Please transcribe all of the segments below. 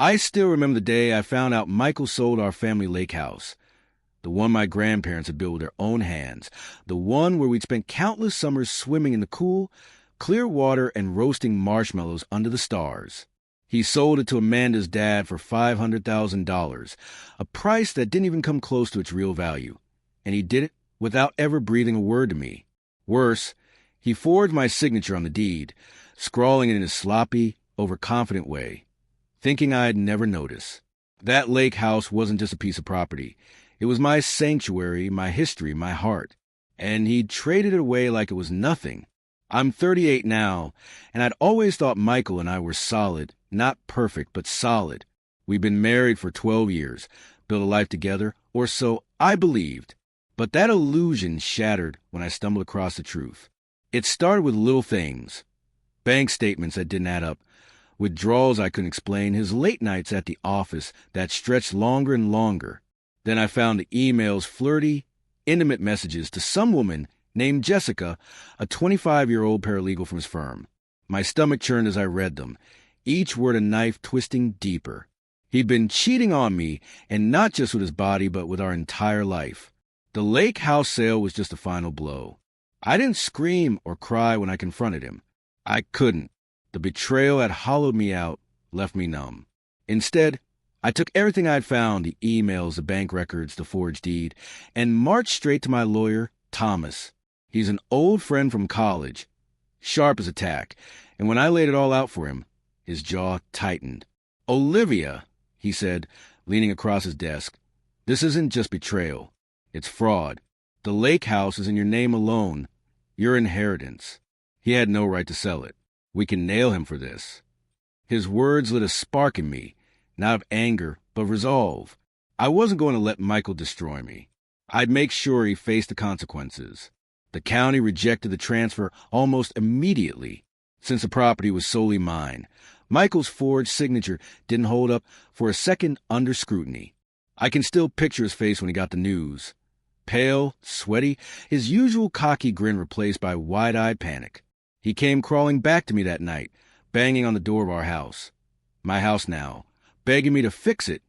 I still remember the day I found out Michael sold our family lake house. The one my grandparents had built with their own hands. The one where we'd spent countless summers swimming in the cool, clear water and roasting marshmallows under the stars. He sold it to Amanda's dad for $500,000, a price that didn't even come close to its real value. And he did it without ever breathing a word to me. Worse, he forged my signature on the deed, scrawling it in his sloppy, overconfident way, thinking I'd never notice. That lake house wasn't just a piece of property. It was my sanctuary, my history, my heart. And he'd traded it away like it was nothing. I'm 38 now, and I'd always thought Michael and I were solid, not perfect, but solid. We'd been married for 12 years, built a life together, or so I believed. But that illusion shattered when I stumbled across the truth. It started with little things. Bank statements that didn't add up, withdrawals I couldn't explain, his late nights at the office that stretched longer and longer. Then I found the emails, flirty, intimate messages to some woman named Jessica, a 25-year-old paralegal from his firm. My stomach churned as I read them, each word a knife twisting deeper. He'd been cheating on me, and not just with his body, but with our entire life. The lake house sale was just a final blow. I didn't scream or cry when I confronted him. I couldn't. The betrayal had hollowed me out, left me numb. Instead, I took everything I'd found, the emails, the bank records, the forged deed, and marched straight to my lawyer, Thomas. He's an old friend from college, sharp as a tack, and when I laid it all out for him, his jaw tightened. "Olivia," he said, leaning across his desk, "this isn't just betrayal. It's fraud. The lake house is in your name alone, your inheritance. He had no right to sell it. We can nail him for this." His words lit a spark in me, not of anger, but resolve. I wasn't going to let Michael destroy me. I'd make sure he faced the consequences. The county rejected the transfer almost immediately, since the property was solely mine. Michael's forged signature didn't hold up for a second under scrutiny. I can still picture his face when he got the news. Pale, sweaty, his usual cocky grin replaced by wide-eyed panic. He came crawling back to me that night, banging on the door of our house. My house now, begging me to fix it.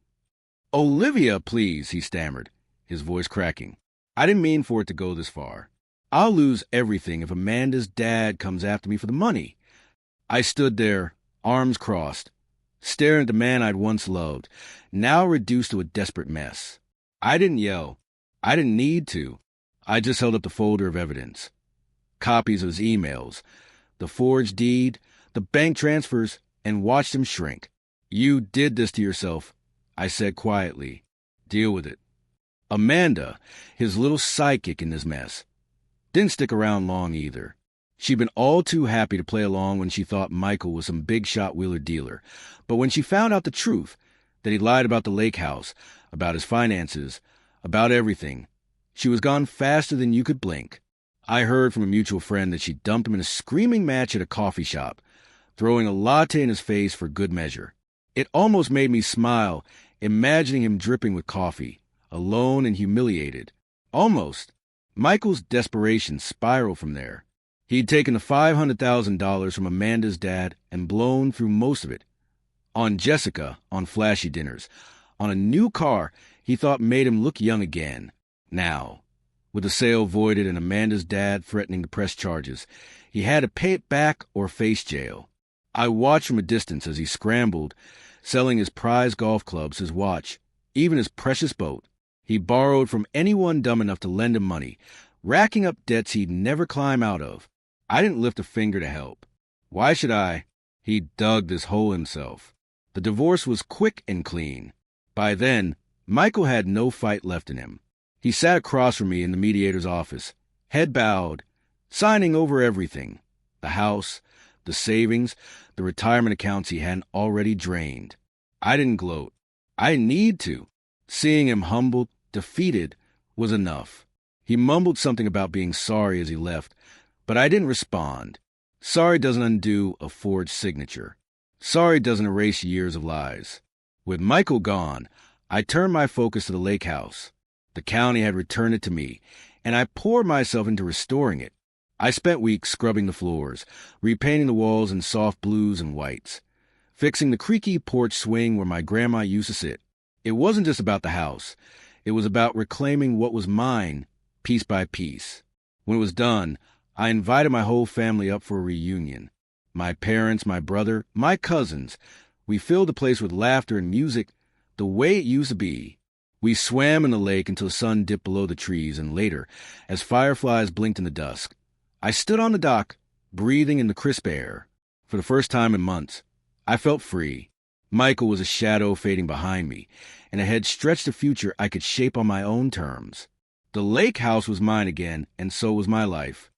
"Olivia, please," he stammered, his voice cracking. "I didn't mean for it to go this far. I'll lose everything if Amanda's dad comes after me for the money." I stood there, arms crossed, staring at the man I'd once loved, now reduced to a desperate mess. I didn't yell. I didn't need to. I just held up the folder of evidence. Copies of his emails, the forged deed, the bank transfers, and watched him shrink. "You did this to yourself," I said quietly. "Deal with it." Amanda, his little sidekick in this mess, didn't stick around long either. She'd been all too happy to play along when she thought Michael was some big-shot wheeler-dealer. But when she found out the truth, that he lied about the lake house, about his finances, about everything, she was gone faster than you could blink. I heard from a mutual friend that she dumped him in a screaming match at a coffee shop, throwing a latte in his face for good measure. It almost made me smile, imagining him dripping with coffee, alone and humiliated. Almost. Michael's desperation spiraled from there. He'd taken the $500,000 from Amanda's dad and blown through most of it. On Jessica, on flashy dinners, on a new car he thought made him look young again. Now, with the sale voided and Amanda's dad threatening to press charges, he had to pay it back or face jail. I watched from a distance as he scrambled, selling his prized golf clubs, his watch, even his precious boat. He borrowed from anyone dumb enough to lend him money, racking up debts he'd never climb out of. I didn't lift a finger to help. Why should I? He dug this hole himself. The divorce was quick and clean. By then, Michael had no fight left in him. He sat across from me in the mediator's office, head bowed, signing over everything. The house, the savings, the retirement accounts he hadn't already drained. I didn't gloat. I didn't need to. Seeing him humbled, defeated, was enough. He mumbled something about being sorry as he left, but I didn't respond. Sorry doesn't undo a forged signature. Sorry doesn't erase years of lies. With Michael gone, I turned my focus to the lake house. The county had returned it to me, and I poured myself into restoring it. I spent weeks scrubbing the floors, repainting the walls in soft blues and whites. fixing the creaky porch swing where my grandma used to sit. It wasn't just about the house. It was about reclaiming what was mine, piece by piece. When it was done, I invited my whole family up for a reunion. My parents, my brother, my cousins. We filled the place with laughter and music the way it used to be. We swam in the lake until the sun dipped below the trees, and later, as fireflies blinked in the dusk, I stood on the dock, breathing in the crisp air. For the first time in months, I felt free. Michael was a shadow fading behind me, and ahead stretched a future I could shape on my own terms. The lake house was mine again, and so was my life.